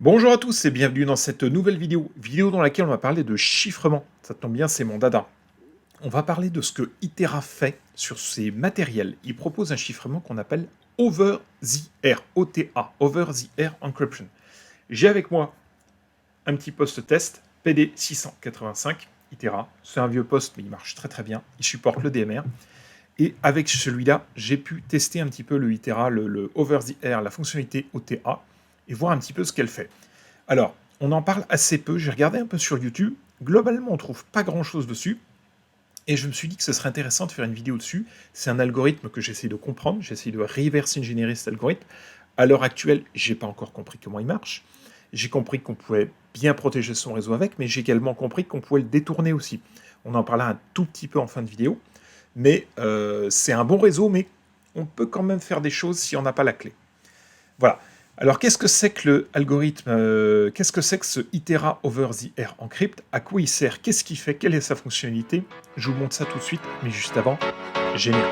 Bonjour à tous et bienvenue dans cette nouvelle vidéo dans laquelle on va parler de chiffrement. Ça tombe bien, c'est mon dada. On va parler de ce que Itera fait sur ses matériels. Il propose un chiffrement qu'on appelle Over the Air, OTA, Over the Air Encryption. J'ai avec moi un petit poste test, PD685, Itera. C'est un vieux poste, mais il marche très très bien. Il supporte le DMR. Et avec celui-là, j'ai pu tester un petit peu le Itera, le Over the Air, la fonctionnalité OTA, et voir un petit peu ce qu'elle fait. Alors, on en parle assez peu, j'ai regardé un peu sur YouTube, globalement on trouve pas grand-chose dessus, et je me suis dit que ce serait intéressant de faire une vidéo dessus. C'est un algorithme que j'essaie de comprendre, j'essaie de reverse engineer cet algorithme. À l'heure actuelle, j'ai pas encore compris comment il marche. J'ai compris qu'on pouvait bien protéger son réseau avec, mais j'ai également compris qu'on pouvait le détourner aussi. On en parlera un tout petit peu en fin de vidéo, mais c'est un bon réseau, mais on peut quand même faire des choses si on n'a pas la clé. Voilà. Alors, qu'est-ce que c'est que le algorithme qu'est-ce que c'est que ce Itera Over the Air Encrypt? À quoi il sert? Qu'est-ce qu'il fait? Quelle est sa fonctionnalité? Je vous montre ça tout de suite, mais juste avant, générique.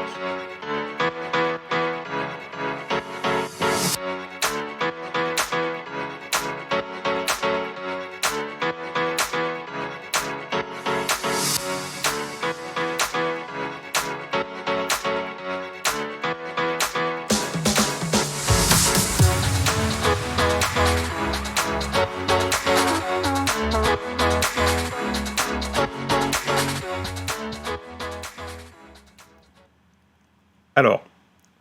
Alors,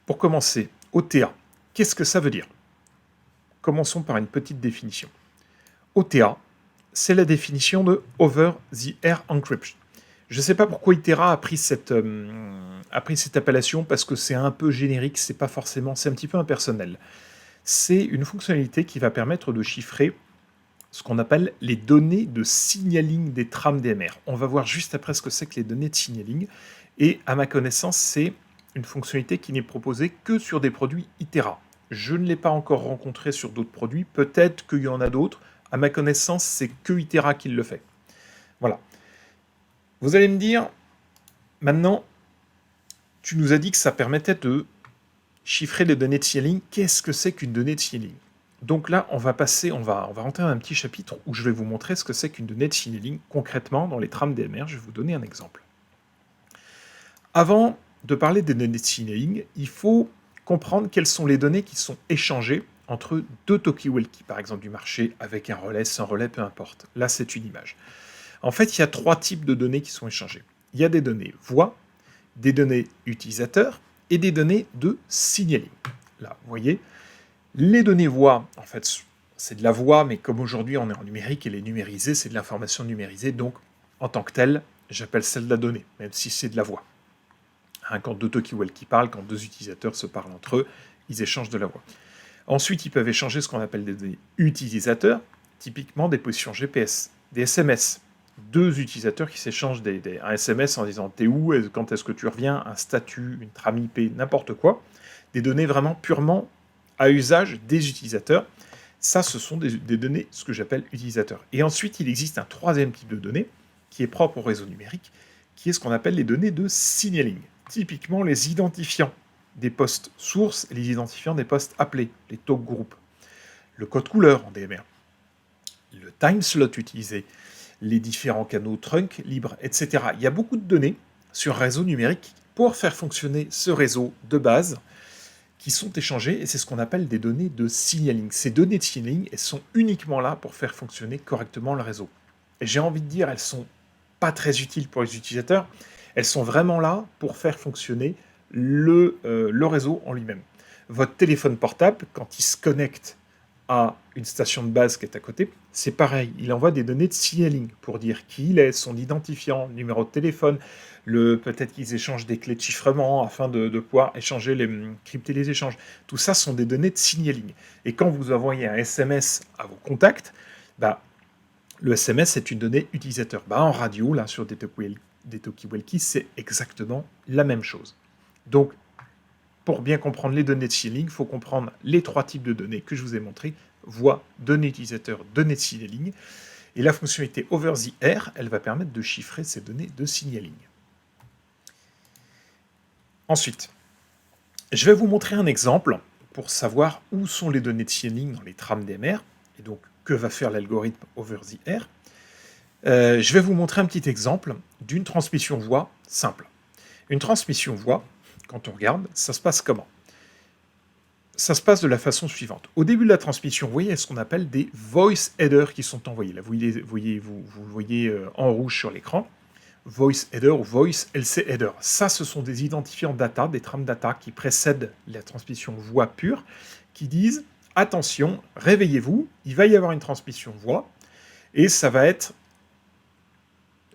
pour commencer, OTA, qu'est-ce que ça veut dire? Commençons par une petite définition. OTA, c'est la définition de Over the Air Encryption. Je ne sais pas pourquoi Itera a pris cette appellation, parce que c'est un peu générique, c'est pas forcément, c'est un petit peu impersonnel. C'est une fonctionnalité qui va permettre de chiffrer ce qu'on appelle les données de signaling des trames DMR. On va voir juste après ce que c'est que les données de signaling. Et à ma connaissance, c'est une fonctionnalité qui n'est proposée que sur des produits Itera. Je ne l'ai pas encore rencontré sur d'autres produits. Peut-être qu'il y en a d'autres. À ma connaissance, c'est que Itera qui le fait. Voilà. Vous allez me dire, maintenant, tu nous as dit que ça permettait de chiffrer les données de signaling. Qu'est-ce que c'est qu'une donnée de signaling? Donc là, on va rentrer dans un petit chapitre où je vais vous montrer ce que c'est qu'une donnée de signaling concrètement dans les trames DMR. Je vais vous donner un exemple. Avant de parler des données de signaling, il faut comprendre quelles sont les données qui sont échangées entre deux talkie-walkie, par exemple du marché, avec un relais, sans relais, peu importe. Là, c'est une image. En fait, il y a trois types de données qui sont échangées. Il y a des données voix, des données utilisateurs et des données de signaling. Là, vous voyez, les données voix, en fait, c'est de la voix, mais comme aujourd'hui on est en numérique, elle est numérisée, c'est de l'information numérisée, donc en tant que telle, j'appelle ça de la donnée, même si c'est de la voix. Hein, quand deux talkie-walkie parlent, quand deux utilisateurs se parlent entre eux, ils échangent de la voix. Ensuite, ils peuvent échanger ce qu'on appelle des données utilisateurs, typiquement des positions GPS, des SMS. Deux utilisateurs qui s'échangent un SMS en disant t'es où, quand est-ce que tu reviens, un statut, une trame IP, n'importe quoi. Des données vraiment purement à usage des utilisateurs. Ça, ce sont des données, ce que j'appelle utilisateurs. Et ensuite, il existe un troisième type de données qui est propre au réseau numérique, qui est ce qu'on appelle les données de signaling. Typiquement, les identifiants des postes sources et les identifiants des postes appelés, les talk groups. Le code couleur en DMR, le time slot utilisé, les différents canaux trunk libres, etc. Il y a beaucoup de données sur un réseau numérique pour faire fonctionner ce réseau de base qui sont échangées, et c'est ce qu'on appelle des données de signaling. Ces données de signaling, elles sont uniquement là pour faire fonctionner correctement le réseau. Et j'ai envie de dire, elles sont pas très utiles pour les utilisateurs, elles sont vraiment là pour faire fonctionner le réseau en lui-même. Votre téléphone portable, quand il se connecte à une station de base qui est à côté, c'est pareil, il envoie des données de signaling pour dire qui il est, son identifiant, numéro de téléphone, peut-être qu'ils échangent des clés de chiffrement afin de pouvoir crypter les échanges. Tout ça sont des données de signaling. Et quand vous envoyez un SMS à vos contacts, bah, le SMS est une donnée utilisateur. Bah, en radio, là, sur des talkie-walkie, c'est exactement la même chose. Donc, pour bien comprendre les données de signaling, il faut comprendre les trois types de données que je vous ai montrés, voix, données utilisateurs, données de signaling. Et la fonctionnalité Over the Air, elle va permettre de chiffrer ces données de signaling. Ensuite, je vais vous montrer un exemple pour savoir où sont les données de signaling dans les trames DMR. Et donc, que va faire l'algorithme over the air. Je vais vous montrer un petit exemple d'une transmission voix simple. Une transmission voix, quand on regarde, ça se passe comment? Ça se passe de la façon suivante. Au début de la transmission, vous voyez ce qu'on appelle des voice headers qui sont envoyés. Là, vous le voyez en rouge sur l'écran. Voice header ou voice LC header. Ça, ce sont des identifiants data, des trames data qui précèdent la transmission voix pure, qui disent attention, réveillez-vous, il va y avoir une transmission voix, et ça va être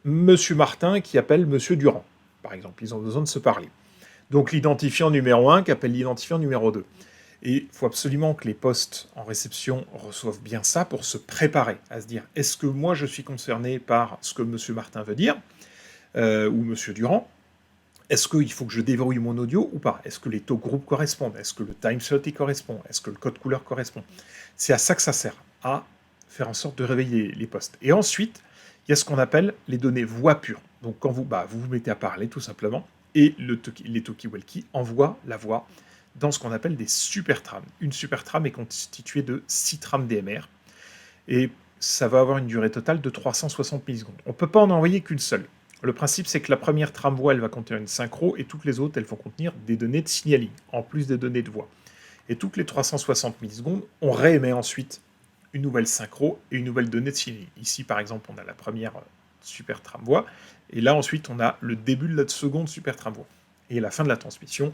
Monsieur Martin qui appelle Monsieur Durand, par exemple. Ils ont besoin de se parler. Donc l'identifiant numéro 1 qui appelle l'identifiant numéro 2. Et il faut absolument que les postes en réception reçoivent bien ça pour se préparer à se dire est-ce que moi je suis concerné par ce que Monsieur Martin veut dire ou Monsieur Durand? Est-ce qu'il faut que je déverrouille mon audio ou pas? Est-ce que les talk groups correspondent? Est-ce que le time slot y correspond? Est-ce que le code couleur correspond? C'est à ça que ça sert, à faire en sorte de réveiller les postes. Et ensuite, il y a ce qu'on appelle les données voix pure. Donc quand vous vous mettez à parler tout simplement, et les talkie-walkie envoient la voix dans ce qu'on appelle des super trames. Une super trame est constituée de 6 trames DMR, et ça va avoir une durée totale de 360 millisecondes. On ne peut pas en envoyer qu'une seule. Le principe, c'est que la première trame voix, elle va contenir une synchro, et toutes les autres, elles vont contenir des données de signaling, en plus des données de voix. Et toutes les 360 millisecondes, on réémet ensuite une nouvelle synchro et une nouvelle donnée de signaling. Ici, par exemple, on a la première super trame voix, et là, ensuite, on a le début de la seconde super trame voix. Et à la fin de la transmission,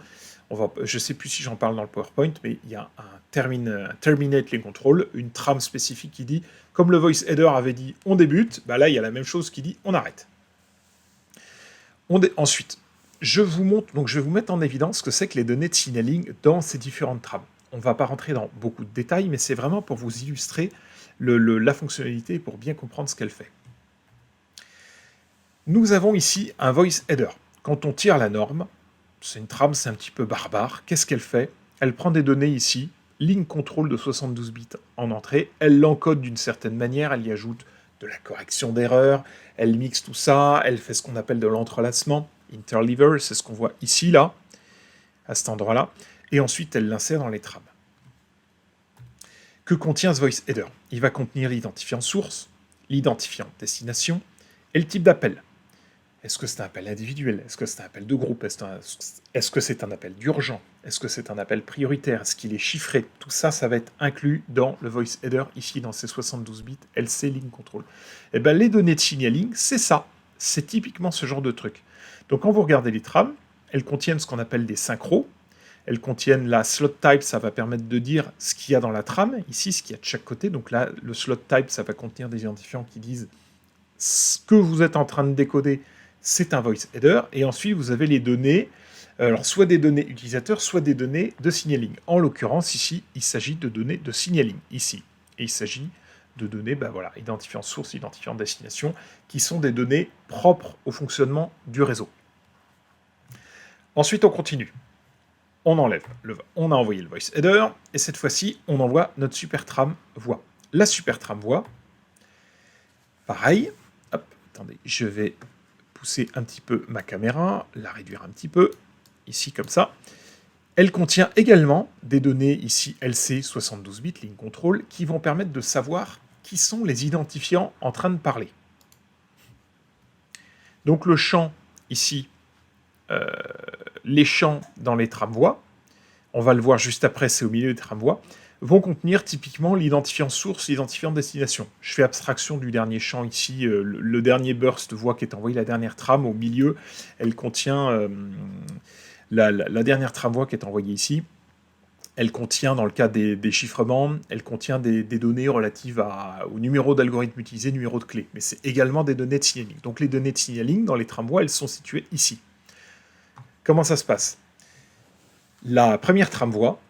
je ne sais plus si j'en parle dans le PowerPoint, mais il y a un terminate les contrôles, une trame spécifique qui dit, comme le voice header avait dit on débute, là il y a la même chose qui dit on arrête. Ensuite, je vais vous mettre en évidence ce que c'est que les données de signaling dans ces différentes trames. On ne va pas rentrer dans beaucoup de détails, mais c'est vraiment pour vous illustrer la fonctionnalité pour bien comprendre ce qu'elle fait. Nous avons ici un voice header. Quand on tire la norme, c'est une trame, c'est un petit peu barbare. Qu'est-ce qu'elle fait? Elle prend des données ici, ligne contrôle de 72 bits en entrée, elle l'encode d'une certaine manière, elle y ajoute de la correction d'erreur, elle mixe tout ça, elle fait ce qu'on appelle de l'entrelacement, interleaver, c'est ce qu'on voit ici, là, à cet endroit-là, et ensuite elle l'insère dans les trames. Que contient ce voice header? Il va contenir l'identifiant source, l'identifiant destination, et le type d'appel. Est-ce que c'est un appel individuel? Est-ce que c'est un appel de groupe? Est-ce que c'est un appel d'urgent? Est-ce que c'est un appel prioritaire? Est-ce qu'il est chiffré? Tout ça, ça va être inclus dans le voice header, ici, dans ces 72 bits LC Link Control. Et bien, les données de signaling, c'est ça. C'est typiquement ce genre de truc. Donc, quand vous regardez les trames, elles contiennent ce qu'on appelle des synchros. Elles contiennent la slot type, ça va permettre de dire ce qu'il y a dans la trame, ici, ce qu'il y a de chaque côté. Donc là, le slot type, ça va contenir des identifiants qui disent ce que vous êtes en train de décoder, c'est un voice header, et ensuite vous avez les données, alors soit des données utilisateurs, soit des données de signaling. En l'occurrence, ici, il s'agit de données de signaling, ici. Et il s'agit de données, identifiant source, identifiant destination, qui sont des données propres au fonctionnement du réseau. Ensuite, on continue. On enlève, on a envoyé le voice header, et cette fois-ci, on envoie notre super trame voix. La super trame voix, pareil, hop, attendez, je vais pousser un petit peu ma caméra, la réduire un petit peu, ici comme ça. Elle contient également des données ici LC 72 bits, ligne contrôle, qui vont permettre de savoir qui sont les identifiants en train de parler. Donc le champ ici, les champs dans les tramvoies, on va le voir juste après, c'est au milieu des tramvoies, vont contenir typiquement l'identifiant source, l'identifiant destination. Je fais abstraction du dernier champ ici, le dernier burst voix qui est envoyé, la dernière trame au milieu, elle contient la dernière trame voix qui est envoyée ici. Elle contient, dans le cas des chiffrements, elle contient des données relatives au numéro d'algorithme utilisé, numéro de clé. Mais c'est également des données de signaling. Donc les données de signaling dans les tramvoies, elles sont situées ici. Comment ça se passe? La première tramvoie,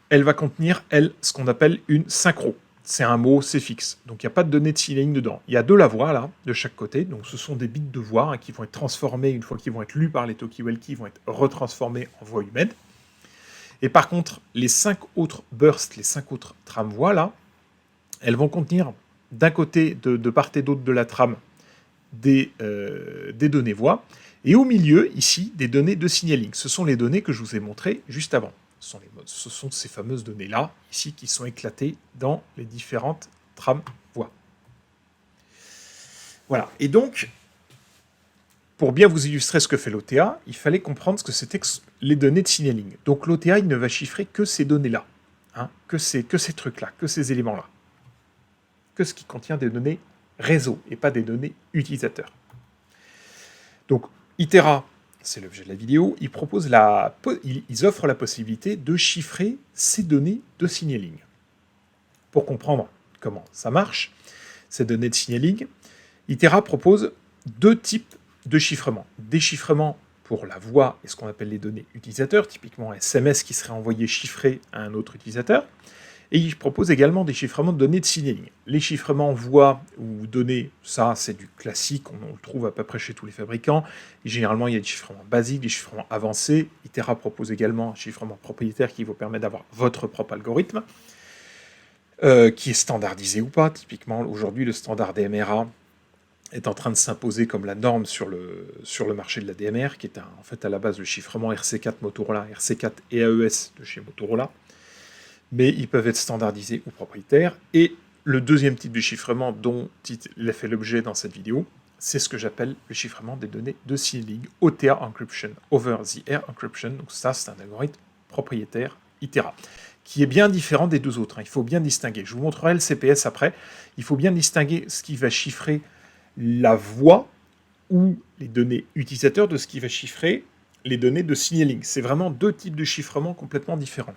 elle va contenir, elle, ce qu'on appelle une synchro. C'est un mot, c'est fixe. Donc il n'y a pas de données de signaling dedans. Il y a de la voix, là, de chaque côté. Donc ce sont des bits de voix qui vont être transformés, une fois qu'ils vont être lus par les talkie-walkie, vont être retransformés en voix humaine. Et par contre, les 5 autres bursts, les 5 autres tramvoies, là, elles vont contenir, d'un côté, de part et d'autre de la trame, des données voix, et au milieu, ici, des données de signaling. Ce sont les données que je vous ai montrées juste avant. Ce sont ces fameuses données-là, ici, qui sont éclatées dans les différentes tram, voie. Voilà. Et donc, pour bien vous illustrer ce que fait l'OTA, il fallait comprendre ce que c'était que les données de signaling. Donc l'OTA, il ne va chiffrer que ces données-là, hein, que ces trucs-là, que ces éléments-là, que ce qui contient des données réseau et pas des données utilisateurs. Donc Itera, c'est l'objet de la vidéo, ils offrent la possibilité de chiffrer ces données de signaling. Pour comprendre comment ça marche, ces données de signaling, Itera propose deux types de chiffrement. Des chiffrements pour la voix et ce qu'on appelle les données utilisateurs, typiquement un SMS qui serait envoyé chiffré à un autre utilisateur. Et il propose également des chiffrements de données de signaling. Les chiffrements voix ou données, ça c'est du classique, on le trouve à peu près chez tous les fabricants. Et généralement il y a des chiffrements basiques, des chiffrements avancés. Itera propose également un chiffrement propriétaire qui vous permet d'avoir votre propre algorithme, qui est standardisé ou pas. Typiquement aujourd'hui le standard DMRA est en train de s'imposer comme la norme sur le marché de la DMR, qui est en fait à la base le chiffrement RC4 Motorola, RC4 et AES de chez Motorola. Mais ils peuvent être standardisés ou propriétaires. Et le deuxième type de chiffrement dont il a fait l'objet dans cette vidéo, c'est ce que j'appelle le chiffrement des données de signaling, OTA Encryption, Over the Air Encryption. Donc ça, c'est un algorithme propriétaire Itera, qui est bien différent des deux autres. Il faut bien distinguer. Je vous montrerai le CPS après. Il faut bien distinguer ce qui va chiffrer la voix ou les données utilisateurs de ce qui va chiffrer les données de signaling. C'est vraiment deux types de chiffrement complètement différents.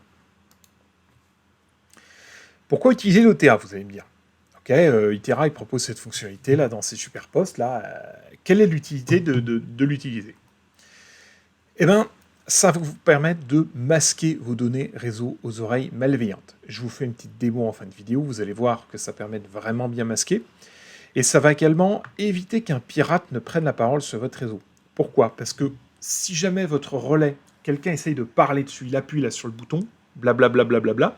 Pourquoi utiliser l'OTA, vous allez me dire? Ok, Itera il propose cette fonctionnalité là dans ses superposts là. Quelle est l'utilité de l'utiliser? Eh bien, ça va vous permettre de masquer vos données réseau aux oreilles malveillantes. Je vous fais une petite démo en fin de vidéo, vous allez voir que ça permet de vraiment bien masquer. Et ça va également éviter qu'un pirate ne prenne la parole sur votre réseau. Pourquoi? Parce que si jamais votre relais, quelqu'un essaye de parler dessus, il appuie là sur le bouton, blablabla,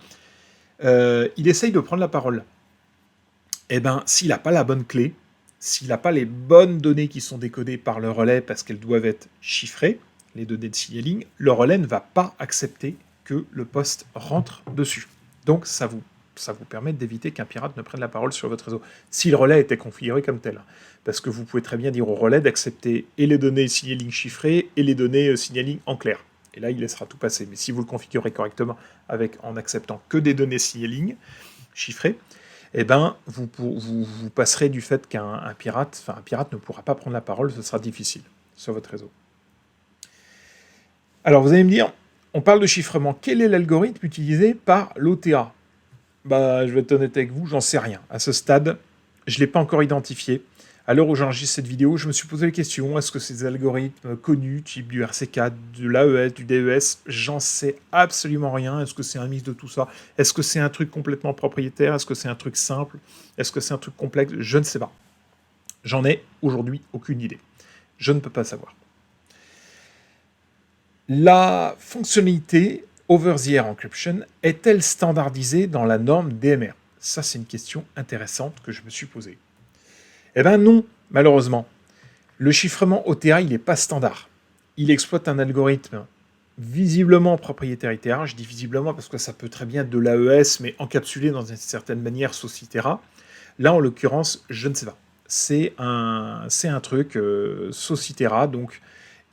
il essaye de prendre la parole. Eh bien, s'il n'a pas la bonne clé, s'il n'a pas les bonnes données qui sont décodées par le relais parce qu'elles doivent être chiffrées, les données de signaling, le relais ne va pas accepter que le poste rentre dessus. Donc ça vous permet d'éviter qu'un pirate ne prenne la parole sur votre réseau, si le relais était configuré comme tel. Parce que vous pouvez très bien dire au relais d'accepter et les données signaling chiffrées et les données signaling en clair. Et là, il laissera tout passer. Mais si vous le configurez correctement en acceptant que des données signaling chiffrées, eh ben, vous passerez du fait qu'un pirate ne pourra pas prendre la parole, ce sera difficile sur votre réseau. Alors, vous allez me dire, on parle de chiffrement. Quel est l'algorithme utilisé par l'OTA? Je vais être honnête avec vous, j'en sais rien. À ce stade, je ne l'ai pas encore identifié. À l'heure où j'enregistre cette vidéo, je me suis posé la question, est-ce que ces algorithmes connus, type du RC4, de l'AES, du DES, j'en sais absolument rien. Est-ce que c'est un mix de tout ça? Est-ce que c'est un truc complètement propriétaire? Est-ce que c'est un truc simple? Est-ce que c'est un truc complexe? Je ne sais pas. J'en ai aujourd'hui aucune idée. Je ne peux pas savoir. La fonctionnalité Over-the-Air Encryption est-elle standardisée dans la norme DMR? Ça, c'est une question intéressante que je me suis posée. Eh bien non, malheureusement. Le chiffrement OTA, il n'est pas standard. Il exploite un algorithme visiblement propriétaire Itera. Je dis visiblement parce que ça peut très bien être de l'AES, mais encapsulé dans une certaine manière sous Itera. Là, en l'occurrence, je ne sais pas. C'est un truc sous Itera, donc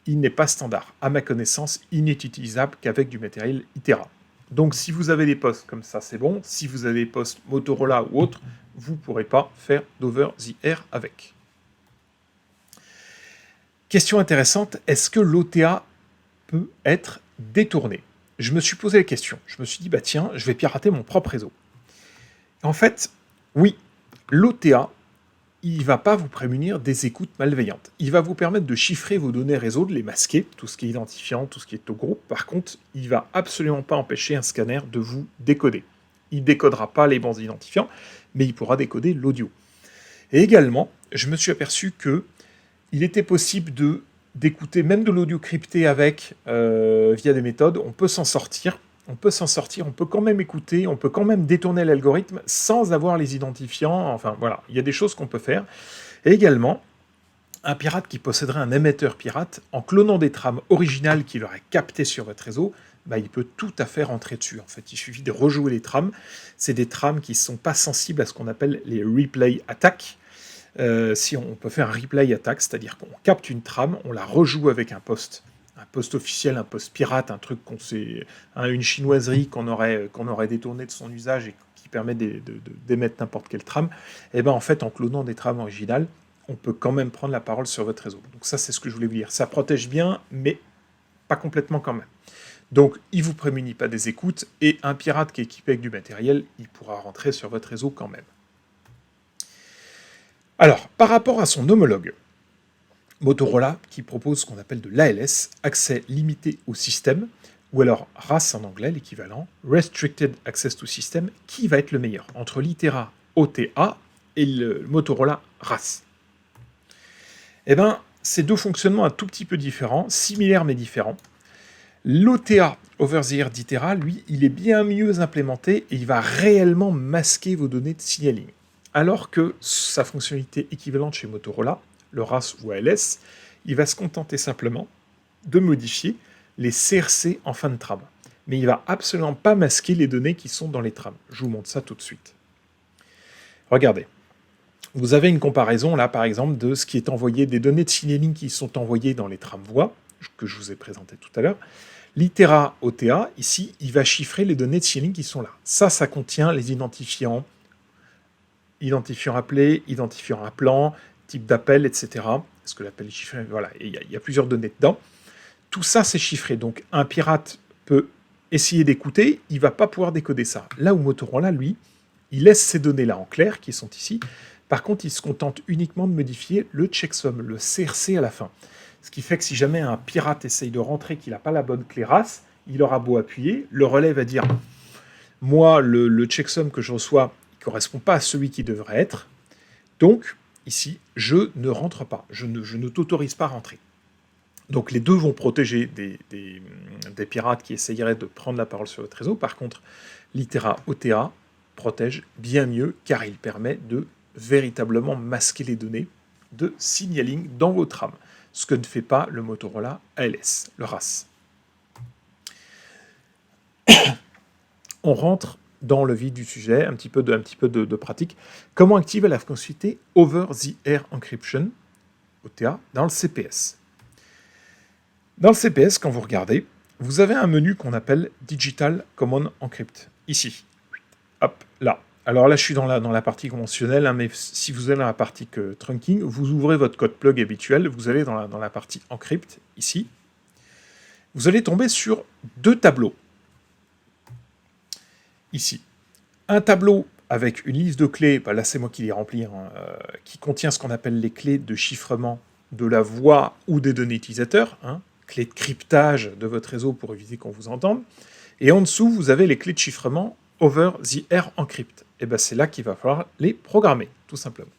il n'est pas standard. À ma connaissance, il n'est utilisable qu'avec du matériel Itera. Donc si vous avez des postes comme ça, c'est bon. Si vous avez des postes Motorola ou autres, vous ne pourrez pas faire d'over the air avec. Question intéressante, est-ce que l'OTA peut être détourné? Je me suis posé la question. Je me suis dit, tiens, je vais pirater mon propre réseau. En fait, oui, l'OTA, il ne va pas vous prémunir des écoutes malveillantes. Il va vous permettre de chiffrer vos données réseau, de les masquer, tout ce qui est identifiant, tout ce qui est au groupe. Par contre, il ne va absolument pas empêcher un scanner de vous décoder. Il ne décodera pas les bons identifiants, mais il pourra décoder l'audio. Et également, je me suis aperçu qu'il était possible d'écouter même de l'audio crypté avec, via des méthodes. On peut s'en sortir, on peut quand même écouter, on peut quand même détourner l'algorithme sans avoir les identifiants. Enfin voilà, il y a des choses qu'on peut faire. Et également, un pirate qui posséderait un émetteur pirate, en clonant des trames originales qu'il aurait captées sur votre réseau, bah, il peut tout à fait rentrer dessus. En fait, il suffit de rejouer les trames. C'est des trames qui ne sont pas sensibles à ce qu'on appelle les replay attacks. Si on peut faire un replay attack, c'est-à-dire qu'on capte une trame, on la rejoue avec un post officiel, un post pirate, un truc une chinoiserie qu'on aurait détourné de son usage et qui permet d'émettre n'importe quelle trame, et ben en fait, en clonant des trames originales, on peut quand même prendre la parole sur votre réseau. Donc ça, c'est ce que je voulais vous dire. Ça protège bien, mais pas complètement quand même. Donc, il ne vous prémunit pas des écoutes, et un pirate qui est équipé avec du matériel, il pourra rentrer sur votre réseau quand même. Alors, par rapport à son homologue, Motorola, qui propose ce qu'on appelle de l'ALS, accès limité au système, ou alors RAS en anglais, l'équivalent, Restricted Access to System, qui va être le meilleur entre l'Itera OTA et le Motorola RAS. Eh bien, c'est deux fonctionnements un tout petit peu différents, similaires mais différents. L'OTA, Over the Air d'Itera, lui, il est bien mieux implémenté et il va réellement masquer vos données de signaling. Alors que sa fonctionnalité équivalente chez Motorola, le RAS ou ALS, il va se contenter simplement de modifier les CRC en fin de trame. Mais il va absolument pas masquer les données qui sont dans les trames. Je vous montre ça tout de suite. Regardez. Vous avez une comparaison là, par exemple, de ce qui est envoyé, des données de signaling qui sont envoyées dans les trames voix, que je vous ai présenté tout à l'heure. L'Itera OTA, ici, il va chiffrer les données de signaling qui sont là. Ça contient les identifiants appelés, identifiants appelant, type d'appel, etc. Est-ce que l'appel est chiffré? Voilà, il y a plusieurs données dedans. Tout ça, c'est chiffré. Donc, un pirate peut essayer d'écouter, il ne va pas pouvoir décoder ça. Là où Motorola, lui, il laisse ces données-là en clair, qui sont ici. Par contre, il se contente uniquement de modifier le checksum, le CRC à la fin. Ce qui fait que si jamais un pirate essaye de rentrer, qu'il n'a pas la bonne clé RAS, il aura beau appuyer, le relais va dire « Moi, le checksum que je reçois ne correspond pas à celui qui devrait être. Donc, ici, je ne rentre pas. Je ne t'autorise pas à rentrer. » Donc les deux vont protéger des pirates qui essayeraient de prendre la parole sur votre réseau. Par contre, l'Itera OTA protège bien mieux car il permet de véritablement masquer les données de signaling dans vos trames, ce que ne fait pas le Motorola ALS, le RAS. On rentre dans le vif du sujet, un petit peu de pratique. Comment activer la fonctionnalité Over the Air Encryption, OTA, dans le CPS? Dans le CPS, quand vous regardez, vous avez un menu qu'on appelle Digital Common Encrypt, ici. Hop, là. Alors là, je suis dans la partie conventionnelle, hein, mais si vous allez dans la partie trunking, vous ouvrez votre code plug habituel, vous allez dans la partie encrypt, ici. Vous allez tomber sur deux tableaux. Ici. Un tableau avec une liste de clés, bah là c'est moi qui les remplis, hein, qui contient ce qu'on appelle les clés de chiffrement de la voix ou des données utilisateurs, hein, clés de cryptage de votre réseau pour éviter qu'on vous entende. Et en dessous, vous avez les clés de chiffrement Over the Air Encrypt. Et ben c'est là qu'il va falloir les programmer, tout simplement.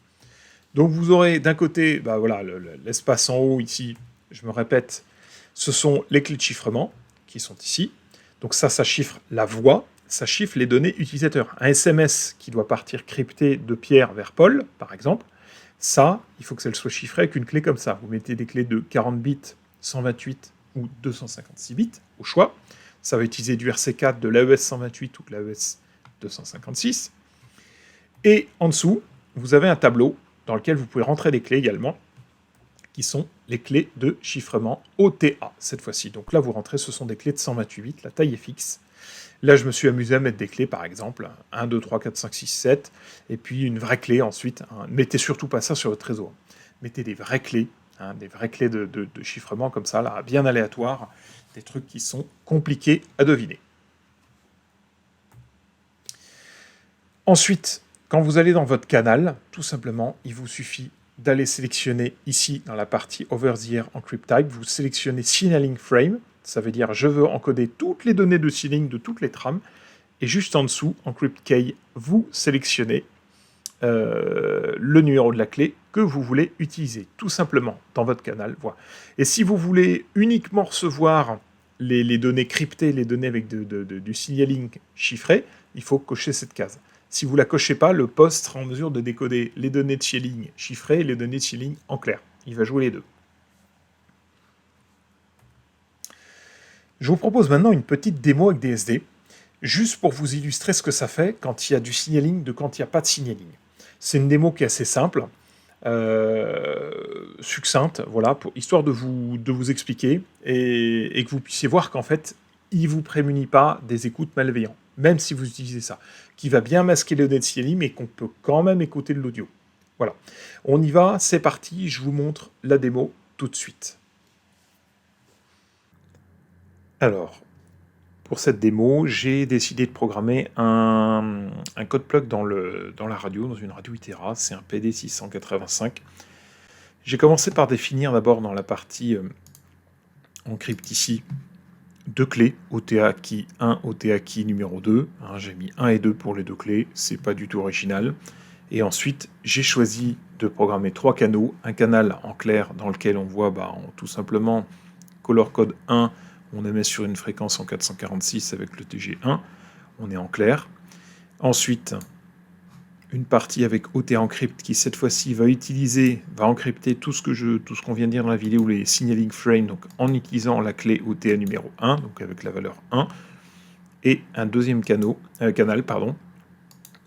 Donc vous aurez d'un côté, bah voilà, l'espace en haut ici, je me répète, ce sont les clés de chiffrement qui sont ici. Donc ça chiffre la voix, ça chiffre les données utilisateurs. Un SMS qui doit partir crypté de Pierre vers Paul, par exemple, ça, il faut que ça soit chiffré avec une clé comme ça. Vous mettez des clés de 40 bits, 128 ou 256 bits, au choix. Ça va utiliser du RC4, de l'AES 128 ou de l'AES 256. Et en dessous, vous avez un tableau dans lequel vous pouvez rentrer des clés également, qui sont les clés de chiffrement OTA, cette fois-ci. Donc là, vous rentrez, ce sont des clés de 128 bits, la taille est fixe. Là, je me suis amusé à mettre des clés, par exemple, 1, 2, 3, 4, 5, 6, 7, et puis une vraie clé ensuite. Hein. Mettez surtout pas ça sur votre réseau. Mettez des vraies clés, hein, des vraies clés de chiffrement comme ça, là, bien aléatoires, des trucs qui sont compliqués à deviner. Ensuite, quand vous allez dans votre canal, tout simplement, il vous suffit d'aller sélectionner ici, dans la partie Over the Air Encrypt Type, vous sélectionnez Signaling Frame, ça veut dire je veux encoder toutes les données de signaling de toutes les trames, et juste en dessous, Encrypt Key, vous sélectionnez le numéro de la clé que vous voulez utiliser, tout simplement, dans votre canal. Voilà. Et si vous voulez uniquement recevoir les données cryptées, les données avec du signaling chiffré, il faut cocher cette case. Si vous ne la cochez pas, le poste sera en mesure de décoder les données de signaling chiffrées et les données de signaling en clair. Il va jouer les deux. Je vous propose maintenant une petite démo avec DSD, juste pour vous illustrer ce que ça fait quand il y a du signaling de quand il n'y a pas de signaling. C'est une démo qui est assez simple, succincte, voilà, histoire de vous expliquer et que vous puissiez voir qu'en fait, il ne vous prémunit pas des écoutes malveillantes, même si vous utilisez ça, qui va bien masquer les données de signaling, mais qu'on peut quand même écouter de l'audio. Voilà, on y va, c'est parti, je vous montre la démo tout de suite. Alors, pour cette démo, j'ai décidé de programmer un code plug dans la radio, dans une radio Itera, c'est un PD685. J'ai commencé par définir d'abord dans la partie encrypt ici deux clés, OTA key 1, OTA key numéro 2. J'ai mis 1 et 2 pour les deux clés, c'est pas du tout original. Et ensuite, j'ai choisi de programmer 3 canaux, un canal en clair dans lequel on voit tout simplement color code 1, on émet sur une fréquence en 446 avec le TG1, on est en clair. Ensuite, une partie avec OTA Encrypt qui cette fois-ci va encrypter tout ce qu'on vient de dire dans la vidéo, les signaling frames, donc en utilisant la clé OTA numéro 1, donc avec la valeur 1, et un deuxième canal,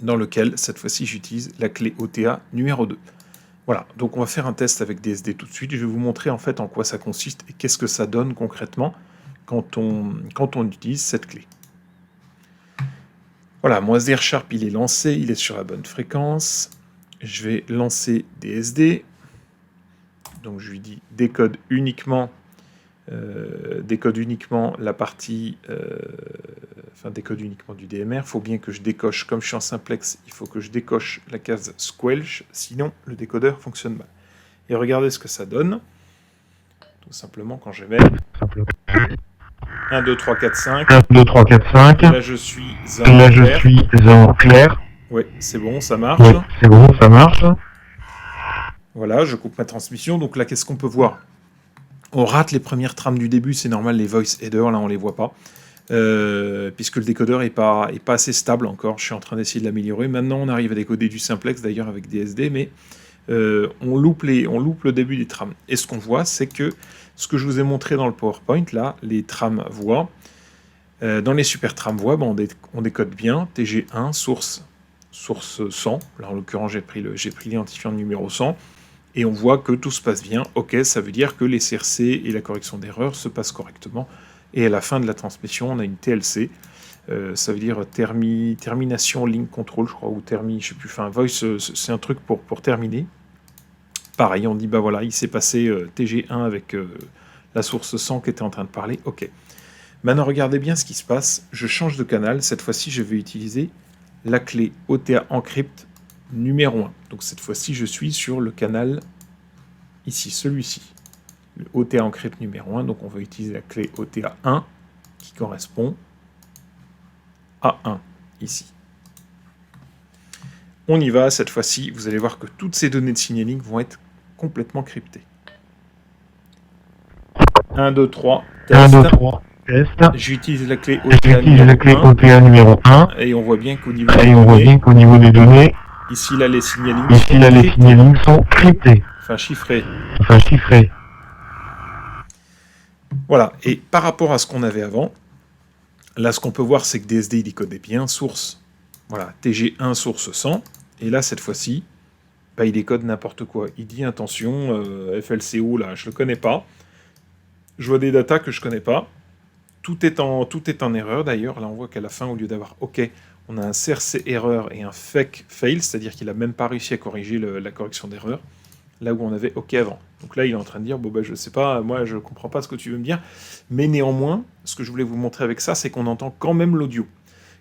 dans lequel cette fois-ci j'utilise la clé OTA numéro 2. Voilà, donc on va faire un test avec DSD tout de suite. Je vais vous montrer en fait en quoi ça consiste et qu'est-ce que ça donne concrètement quand on utilise cette clé. Voilà, mon SDR Sharp il est lancé, il est sur la bonne fréquence. Je vais lancer DSD. Donc je lui dis décode uniquement la partie, décode uniquement du DMR. Il faut bien que je décoche, comme je suis en simplex, il faut que je décoche la case squelch, sinon le décodeur fonctionne mal. Et regardez ce que ça donne. Tout simplement quand je mets 1, 2, 3, 4, 5. 1, 2, 3, 4, 5. Là je suis en clair. Oui, c'est bon, ça marche. Oui, c'est bon, ça marche. Voilà, je coupe ma transmission. Donc là, qu'est-ce qu'on peut voir? On rate les premières trames du début, c'est normal, les voice headers, là on les voit pas. Puisque le décodeur n'est pas assez stable encore, je suis en train d'essayer de l'améliorer. Maintenant on arrive à décoder du simplex d'ailleurs avec DSD, mais on loupe le début des trames. Et ce qu'on voit, c'est que ce que je vous ai montré dans le PowerPoint, là, les trames voix, dans les super trames voix, on décode bien, TG1, source 100, là en l'occurrence j'ai pris l'identifiant numéro 100, et on voit que tout se passe bien. Ok, ça veut dire que les CRC et la correction d'erreurs se passent correctement. Et à la fin de la transmission, on a une TLC. Ça veut dire termination link control, je crois, ou je sais plus. Enfin, voice, c'est un truc pour terminer. Pareil, on dit, voilà, il s'est passé TG1 avec la source 100 qui était en train de parler. Ok. Maintenant, regardez bien ce qui se passe. Je change de canal. Cette fois-ci, je vais utiliser la clé OTA Encrypt numéro 1. Donc cette fois-ci, je suis sur le canal ici, celui-ci. Le OTA Encrypt numéro 1. Donc on va utiliser la clé OTA 1 qui correspond à 1 ici. On y va, cette fois-ci, vous allez voir que toutes ces données de signaling vont être complètement cryptées. 1, 2, 3, test. 1, 2, 3, test. J'utilise la clé OTA numéro 1. Et on voit bien qu'au niveau, des données, ici là les signalings sont cryptés. Enfin chiffrés. Voilà, et par rapport à ce qu'on avait avant, là ce qu'on peut voir c'est que DSD il décodait bien, source, voilà, TG1 source 100, et là cette fois-ci, il décode n'importe quoi. Il dit attention, FLCO là, je le connais pas, je vois des datas que je connais pas, tout est en erreur d'ailleurs, là on voit qu'à la fin au lieu d'avoir OK, on a un CRC erreur et un fake fail, c'est-à-dire qu'il n'a même pas réussi à corriger la correction d'erreur, là où on avait OK avant. Donc là, il est en train de dire, je sais pas, moi je comprends pas ce que tu veux me dire, mais néanmoins, ce que je voulais vous montrer avec ça, c'est qu'on entend quand même l'audio.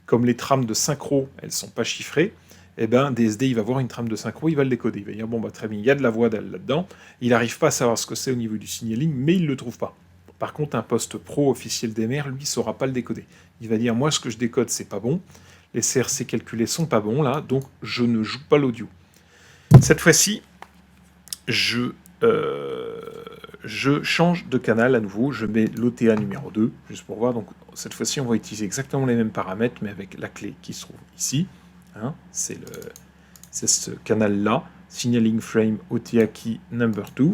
Comme les trames de synchro, elles sont pas chiffrées, DSD, il va voir une trame de synchro, il va le décoder. Il va dire, très bien, il y a de la voix là-dedans, il n'arrive pas à savoir ce que c'est au niveau du signaling, mais il le trouve pas. Par contre, un poste pro officiel DMR, lui, saura pas le décoder. Il va dire, moi, ce que je décode, c'est pas bon, les CRC calculés sont pas bons, là, donc je ne joue pas l'audio. Cette fois-ci, je change de canal à nouveau, je mets l'OTA numéro 2, juste pour voir. Donc cette fois-ci, on va utiliser exactement les mêmes paramètres, mais avec la clé qui se trouve ici. C'est ce canal-là, Signaling Frame OTA Key Number 2.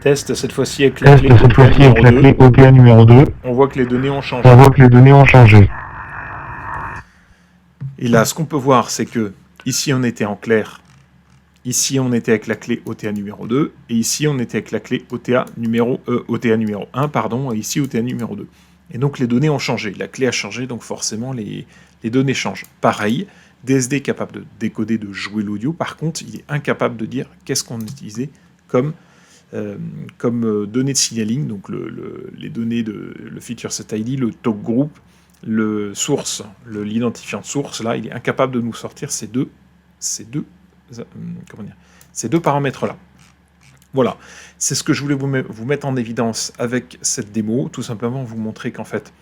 Test cette fois-ci avec la Test clé cette OTA fois-ci avec la numéro 2. clé OTA numéro 2. On voit que les données ont changé. On voit que les données ont changé. Et là, ce qu'on peut voir, c'est que ici, on était en clair. Ici, on était avec la clé OTA numéro 2. Et ici, on était avec la clé OTA numéro 1, pardon, et ici, OTA numéro 2. Et donc, les données ont changé. La clé a changé, donc forcément, les données changent. Pareil, DSD est capable de décoder, de jouer l'audio. Par contre, il est incapable de dire qu'est-ce qu'on utilisait comme données de signaling. Donc, les données le feature set ID, le talk group, le source, l'identifiant de source, là, il est incapable de nous sortir ces deux paramètres-là. Voilà, c'est ce que je voulais vous mettre en évidence avec cette démo, tout simplement vous montrer qu'en fait,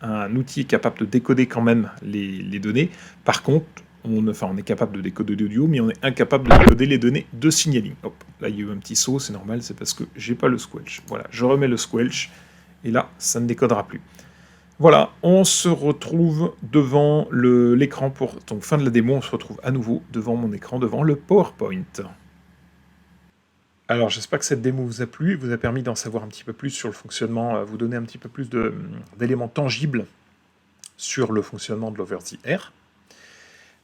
un outil est capable de décoder quand même les données. Par contre, on est capable de décoder l'audio, mais on est incapable de décoder les données de signaling. Hop, là, il y a eu un petit saut, c'est normal, c'est parce que j'ai pas le squelch. Voilà, je remets le squelch, et là, ça ne décodera plus. Voilà, on se retrouve devant l'écran pour... Donc, fin de la démo, on se retrouve à nouveau devant mon écran, devant le PowerPoint. Alors, j'espère que cette démo vous a plu, vous a permis d'en savoir un petit peu plus sur le fonctionnement, vous donner un petit peu plus d'éléments tangibles sur le fonctionnement de l'Over-the-Air.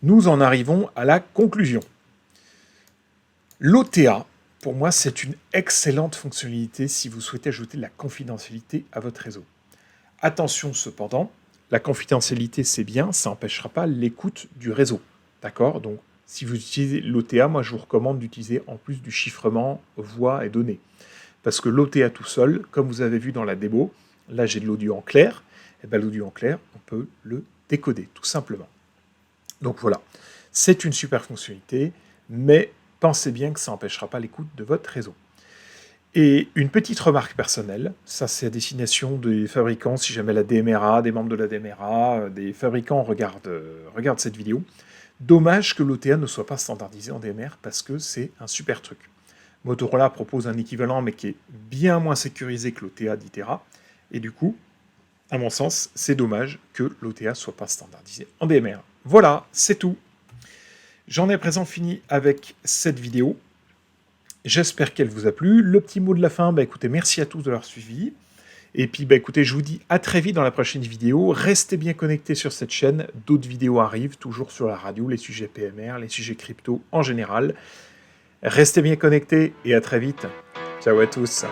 Nous en arrivons à la conclusion. L'OTA, pour moi, c'est une excellente fonctionnalité si vous souhaitez ajouter de la confidentialité à votre réseau. Attention cependant, la confidentialité c'est bien, ça n'empêchera pas l'écoute du réseau. D'accord? Donc si vous utilisez l'OTA, moi je vous recommande d'utiliser en plus du chiffrement voix et données. Parce que l'OTA tout seul, comme vous avez vu dans la démo, là j'ai de l'audio en clair, et bien l'audio en clair, on peut le décoder tout simplement. Donc voilà, c'est une super fonctionnalité, mais pensez bien que ça n'empêchera pas l'écoute de votre réseau. Et une petite remarque personnelle, ça c'est à destination des fabricants, si jamais la DMRA, des membres de la DMRA, des fabricants regardent cette vidéo. Dommage que l'OTA ne soit pas standardisé en DMR parce que c'est un super truc. Motorola propose un équivalent mais qui est bien moins sécurisé que l'OTA d'Itera. Et du coup, à mon sens, c'est dommage que l'OTA ne soit pas standardisé en DMR. Voilà, c'est tout. J'en ai à présent fini avec cette vidéo. J'espère qu'elle vous a plu. Le petit mot de la fin, écoutez, merci à tous de leur suivi. Et puis, écoutez, je vous dis à très vite dans la prochaine vidéo. Restez bien connectés sur cette chaîne. D'autres vidéos arrivent, toujours sur la radio, les sujets PMR, les sujets crypto en général. Restez bien connectés et à très vite. Ciao à tous.